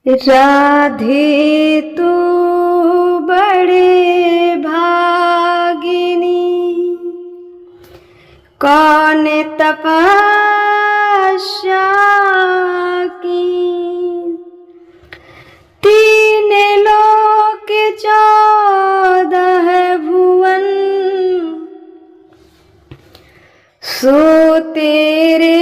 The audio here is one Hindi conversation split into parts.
राधे तू बड़े भागिनी, कौन तपस्या की, तीन लोक 14 भुवन, सो तेरे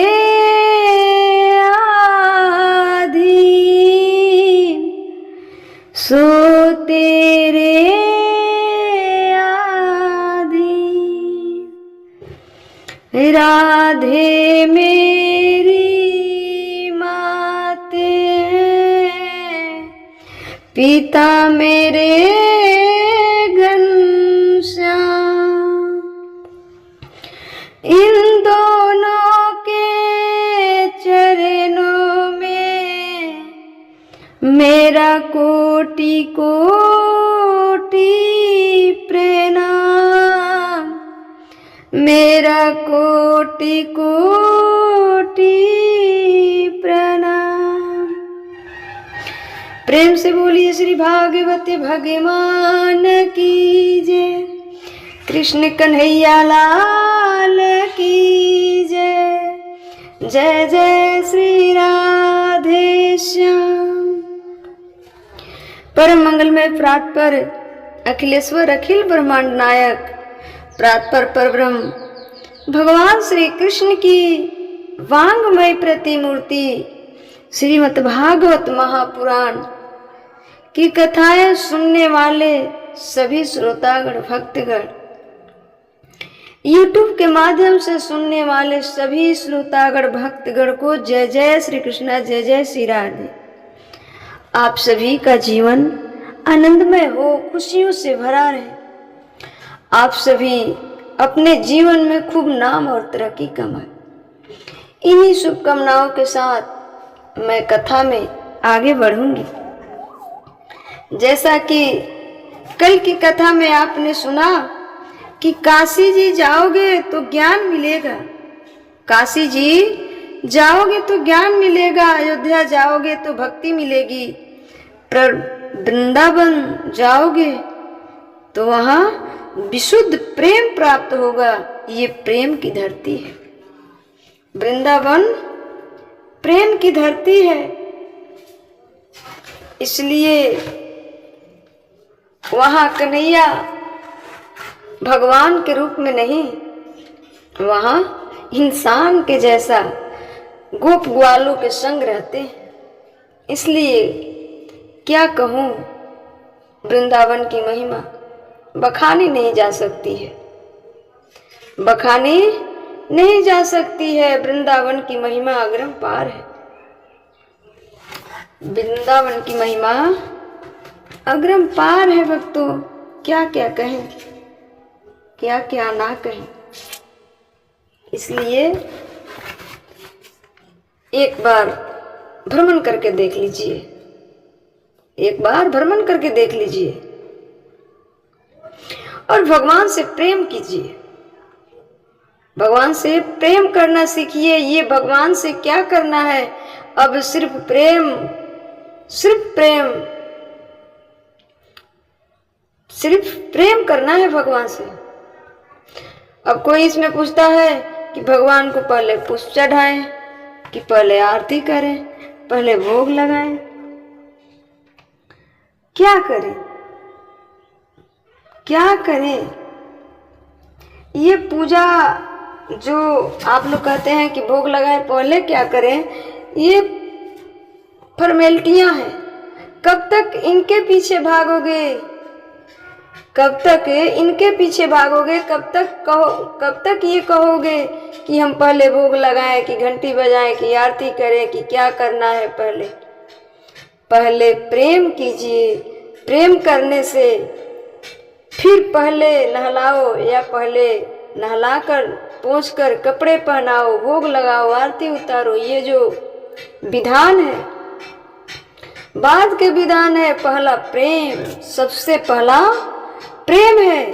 सो तेरे आधीन। राधे मेरी माते, पिता मेरे घनश्याम, इन दोनों के चरणों में मेरा कोटि कोटि प्रणाम, मेरा कोटि कोटि प्रणाम। प्रेम से बोलिए श्री भागवत भगवान की जय, कृष्ण कन्हैया लाल की जय, जय जय श्री राधे श्याम। परम मंगलमय प्रातपर अखिलेश्वर अखिल ब्रह्मांड नायक प्रातपर परब्रह्म भगवान श्री कृष्ण की वांगमय प्रतिमूर्ति श्रीमद् भागवत महापुराण की कथाएं सुनने वाले सभी श्रोतागण भक्तगण, YouTube के माध्यम से सुनने वाले सभी श्रोतागण भक्तगण को जय जय श्री कृष्ण, जय जय श्री राधे। आप सभी का जीवन आनंदमय हो, खुशियों से भरा रहे। आप सभी अपने जीवन में खूब नाम और तरक्की कमाए। इन्हीं शुभकामनाओं के साथ मैं कथा में आगे बढ़ूंगी। जैसा कि कल की कथा में आपने सुना कि काशी जी जाओगे तो ज्ञान मिलेगा, काशी जी जाओगे तो ज्ञान मिलेगा, अयोध्या जाओगे तो भक्ति मिलेगी, वृंदावन जाओगे तो वहां विशुद्ध प्रेम प्राप्त होगा। ये प्रेम की धरती है, वृंदावन प्रेम की धरती है। इसलिए वहां कन्हैया भगवान के रूप में नहीं, वहां इंसान के जैसा गोप ग्वालों के संग रहते हैं। इसलिए क्या कहूँ, वृंदावन की महिमा बखानी नहीं जा सकती है, बखानी नहीं जा सकती है। वृंदावन की महिमा अग्रम पार है, वृंदावन की महिमा अग्रम पार है। भक्तों, क्या क्या कहें, क्या क्या ना कहें। इसलिए एक बार भ्रमण करके देख लीजिए, एक बार भ्रमण करके देख लीजिए और भगवान से प्रेम कीजिए, भगवान से प्रेम करना सीखिए। ये भगवान से क्या करना है, अब सिर्फ प्रेम, सिर्फ प्रेम, सिर्फ प्रेम करना है भगवान से। अब कोई इसमें पूछता है कि भगवान को पहले पुष्प चढ़ाएं कि पहले आरती करें, पहले भोग लगाएं, क्या करें, क्या करें। ये पूजा जो आप लोग कहते हैं कि भोग लगाए, पहले क्या करें, ये फॉर्मेलिटियां हैं। कब तक इनके पीछे भागोगे, कब तक इनके पीछे भागोगे, कब तक ये कहोगे कि हम पहले भोग लगाएं कि घंटी बजाएं कि आरती करें कि क्या करना है। पहले प्रेम कीजिए, प्रेम करने से फिर पहले नहलाओ या पहले नहलाकर पोंछकर कपड़े पहनाओ, भोग लगाओ, आरती उतारो। ये जो विधान है, बाद के विधान है। पहला प्रेम, सबसे पहला प्रेम है।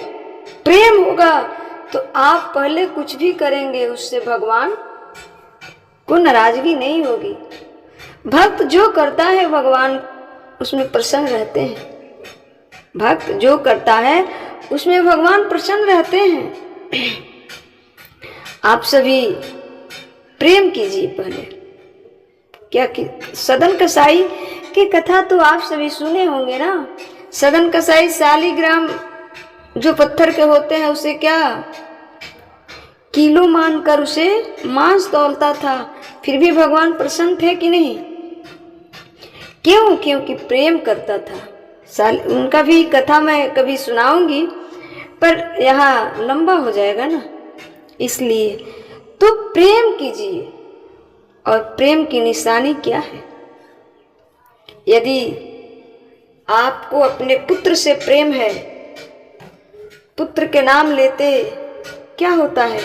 प्रेम होगा तो आप पहले कुछ भी करेंगे, उससे भगवान को नाराजगी नहीं होगी। भक्त जो करता है भगवान उसमें प्रसन्न रहते हैं। भक्त जो करता है उसमें भगवान प्रसन्न रहते हैं। आप सभी प्रेम कीजिए पहले। क्या कि सदन कसाई की कथा तो आप सभी सुने होंगे ना। सदन कसाई शालिग्राम जो पत्थर के होते हैं उसे क्या किलो मानकर उसे मांस तौलता था, फिर भी भगवान प्रसन्न थे कि नहीं? क्यों? क्योंकि प्रेम करता था। उनका भी कथा मैं कभी सुनाऊंगी, पर यहाँ लंबा हो जाएगा ना, इसलिए तो प्रेम कीजिए। और प्रेम की निशानी क्या है? यदि आपको अपने पुत्र से प्रेम है, पुत्र के नाम लेते क्या होता है?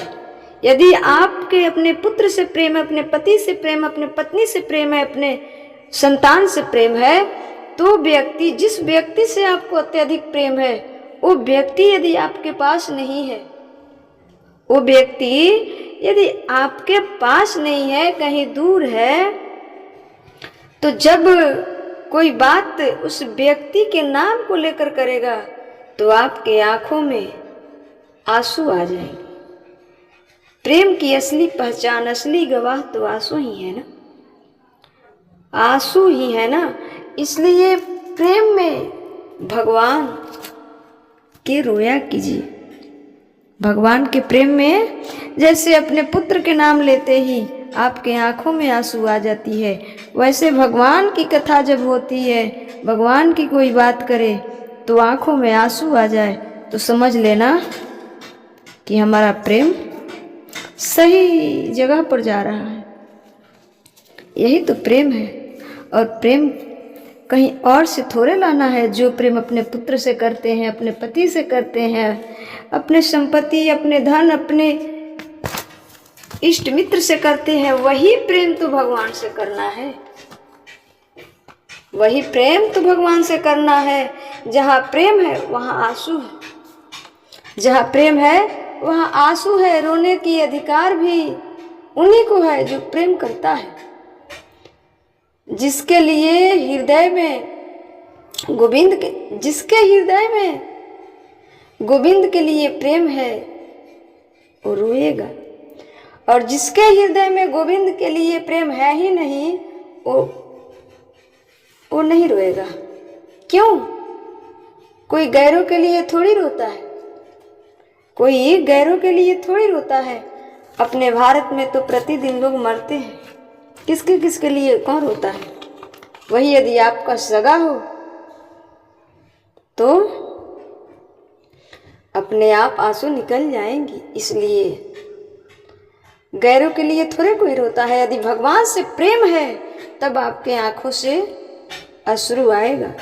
यदि आपके अपने पुत्र से प्रेम है, अपने पति से प्रेम, अपने पत्नी से प्रेम है, अपने संतान से प्रेम है, तो व्यक्ति, जिस व्यक्ति से आपको अत्यधिक प्रेम है, वो व्यक्ति यदि आपके पास नहीं है, वो व्यक्ति यदि आपके पास नहीं है, कहीं दूर है, तो जब कोई बात उस व्यक्ति के नाम को लेकर करेगा तो आपके आंखों में आंसू आ जाएंगे। प्रेम की असली पहचान, असली गवाह तो आंसू ही है ना, आंसू ही है ना। इसलिए प्रेम में भगवान के रोया कीजिए। भगवान के प्रेम में जैसे अपने पुत्र के नाम लेते ही आपके आंखों में आंसू आ जाती है, वैसे भगवान की कथा जब होती है, भगवान की कोई बात करे तो आंखों में आंसू आ जाए, तो समझ लेना कि हमारा प्रेम सही जगह पर जा रहा है। यही तो प्रेम है। और प्रेम कहीं और से थोड़े लाना है। जो प्रेम अपने पुत्र से करते हैं, अपने पति से करते हैं, अपने संपत्ति, अपने धन, अपने इष्ट मित्र से करते हैं, वही प्रेम तो भगवान से करना है। वही प्रेम तो भगवान से करना है। जहाँ प्रेम है वहाँ आंसू है। जहाँ प्रेम है वहाँ आंसू है। रोने की अधिकार भी उन्हीं को है जो प्रेम करता है। जिसके लिए हृदय में गोविंद के, जिसके हृदय में गोविंद के लिए प्रेम है वो रोएगा, और जिसके हृदय में गोविंद के लिए प्रेम है ही नहीं वो नहीं रोएगा। क्यों? कोई गैरों के लिए थोड़ी रोता है, कोई गैरों के लिए थोड़ी रोता है। अपने भारत में तो प्रतिदिन लोग मरते हैं, किसके किसके लिए कौन रोता है? वही यदि आपका सगा हो तो अपने आप आंसू निकल जाएंगी। इसलिए गैरों के लिए थोड़े कोई रोता है। यदि भगवान से प्रेम है तब आपके आंखों से अश्रु आएगा।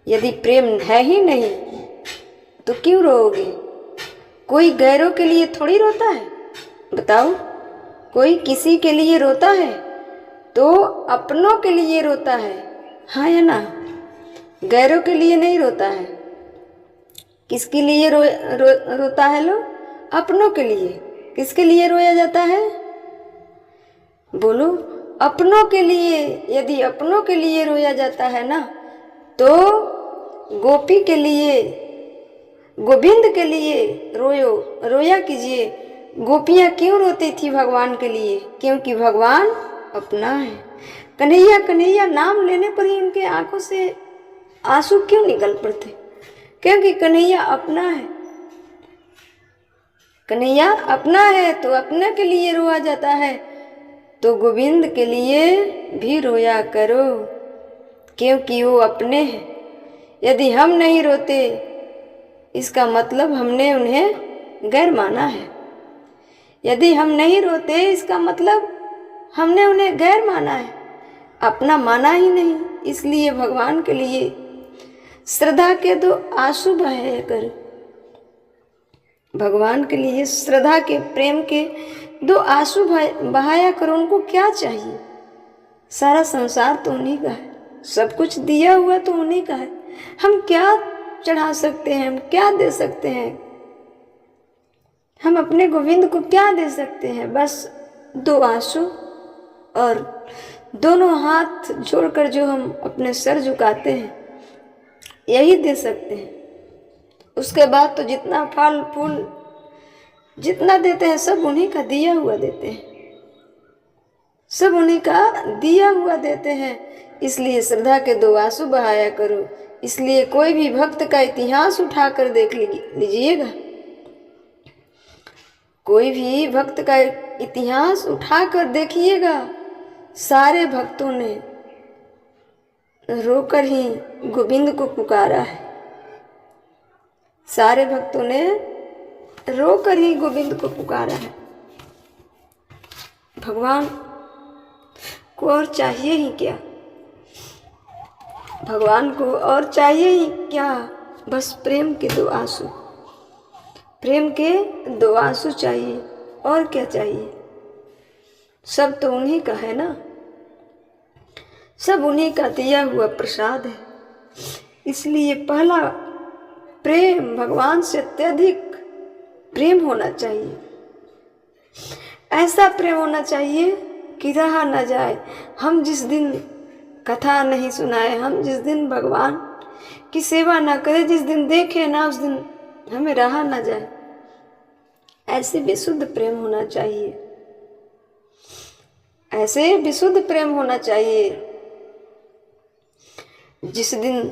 यदि प्रेम है ही नहीं तो क्यों रोओगे? कोई गैरों के लिए थोड़ी रोता है, बताओ? कोई किसी के लिए रोता है तो अपनों के लिए रोता है, हाँ या ना? गैरों के लिए नहीं रोता है। किसके लिए रोता है लोग? अपनों के लिए। किसके लिए रोया जाता है? बोलो, अपनों के लिए। यदि अपनों के लिए रोया जाता है ना, तो गोपी के लिए, गोविंद के लिए रोया कीजिए। गोपियाँ क्यों रोती थी भगवान के लिए? क्योंकि भगवान अपना है। कन्हैया कन्हैया नाम लेने पर ही उनके आंखों से आंसू क्यों निकल पड़ते? क्योंकि कन्हैया अपना है। कन्हैया अपना है तो अपने के लिए रोया जाता है, तो गोविंद के लिए भी रोया करो, क्योंकि वो अपने हैं। यदि हम नहीं रोते इसका मतलब हमने उन्हें गैर माना है। यदि हम नहीं रोते इसका मतलब हमने उन्हें गैर माना है, अपना माना ही नहीं। इसलिए भगवान के लिए श्रद्धा के दो आंसू बहाया करो। भगवान के लिए श्रद्धा के, प्रेम के दो आंसू बहाया करो। उनको क्या चाहिए? सारा संसार तो उन्हीं का है, सब कुछ दिया हुआ तो उन्हीं का है। हम क्या चढ़ा सकते हैं? हम क्या दे सकते हैं? हम अपने गोविंद को क्या दे सकते हैं? बस दो आंसू और दोनों हाथ जोड़कर जो हम अपने सर झुकाते हैं यही दे सकते हैं। उसके बाद तो जितना फल फूल जितना देते हैं सब उन्हीं का दिया हुआ देते हैं, सब उन्हीं का दिया हुआ देते हैं। इसलिए श्रद्धा के दो आंसू बहाया करो। इसलिए कोई भी भक्त का इतिहास उठाकर देख लीजिएगा, कोई भी भक्त का इतिहास उठाकर देखिएगा, सारे भक्तों ने रोकर ही गोविंद को पुकारा है। सारे भक्तों ने रोकर ही गोविंद को पुकारा है। भगवान को और चाहिए ही क्या, भगवान को और चाहिए ही क्या, बस प्रेम के दो आंसू, प्रेम के दो आंसू चाहिए, और क्या चाहिए। सब तो उन्हीं का है ना, सब उन्हीं का दिया हुआ प्रसाद है। इसलिए पहला प्रेम भगवान से अत्यधिक प्रेम होना चाहिए। ऐसा प्रेम होना चाहिए कि रहा न जाए। हम जिस दिन कथा नहीं सुनाए, हम जिस दिन भगवान की सेवा ना करें, जिस दिन देखे ना, उस दिन हमें रहा न जाए। ऐसे विशुद्ध प्रेम होना चाहिए, ऐसे विशुद्ध प्रेम होना चाहिए। जिस दिन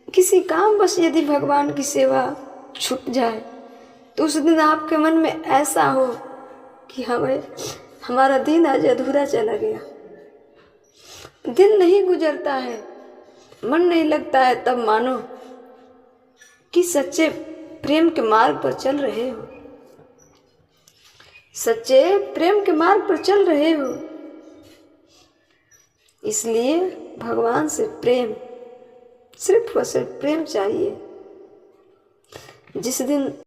किसी काम बस यदि भगवान की सेवा छूट जाए तो उस दिन आपके मन में ऐसा हो कि हमारा दिन आज अधूरा चला गया। दिन नहीं गुजरता है, मन नहीं लगता है, तब मानो कि सच्चे प्रेम के मार्ग पर चल रहे हो, सच्चे प्रेम के मार्ग पर चल रहे हो। इसलिए भगवान से प्रेम, सिर्फ और सिर्फ प्रेम चाहिए। जिस दिन